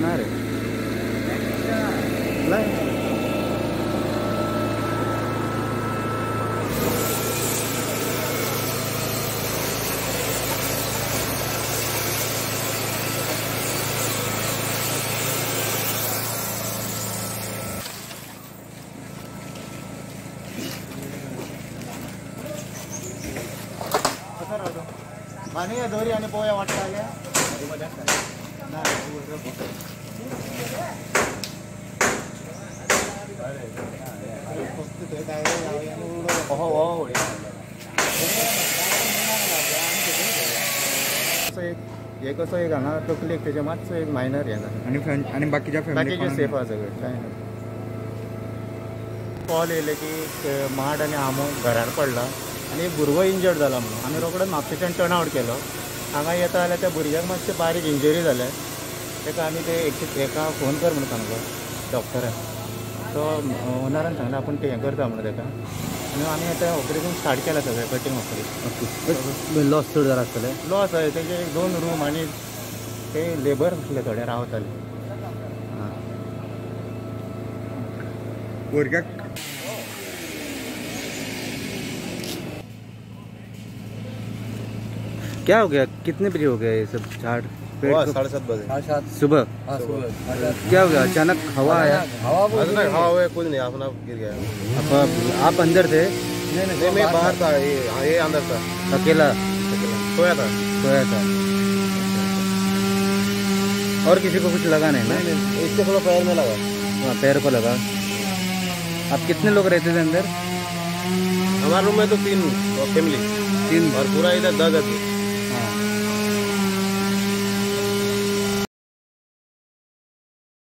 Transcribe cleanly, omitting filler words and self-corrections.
बना रहे पाणी दोरी आणि पोया वाटत आल्या एक असं एक हांगा तकली त्याच्या मातसो एक मायनर हे आणि बाकीच्या बाकीचे सेफ आहा सगळे काय ना कॉल येयले की माड आनी आमो घरार पडला आणि एक भुरगो इंजर्ड जाला म्हणून आमी रोखडोच म्हापशेच्यान टर्न आवट केलो हांगा येता जाल्यार त्या भुरग्याक मातशें बारीक इंजरी जाल्या ताका आमी ते एका फोन कर म्हणून सांगलो डॉक्टरान तो ओनरान सांगलें आपूण ते हें करता म्हणून ताका आनी आमी आतां ऑपरेशन स्टार्ट केलां सगळें कटींग ऑपरेशन लॉस चड जाला आसतलें लॉस हय तेजे 2 रूम आनी ते लेबर आसले थोडे रावताले भुरग्याक क्या हो गया कितने बजे हो गया ये सब झाड़ 7:30 बजे सुबह क्या हो गया अचानक हवा आया हवा हुआ कुछ नहीं अपना गिर गया आप अंदर थे नहीं मैं बाहर था ये अंदर था अकेला सोया था और किसी को कुछ लगा नहीं ना इससे थोड़ा पैर में लगा पैर को लगा आप कितने लोग रहते थे अंदर हमारे रूम में तो 3 फैमिली 3 और पूरा इधर 10 आदमी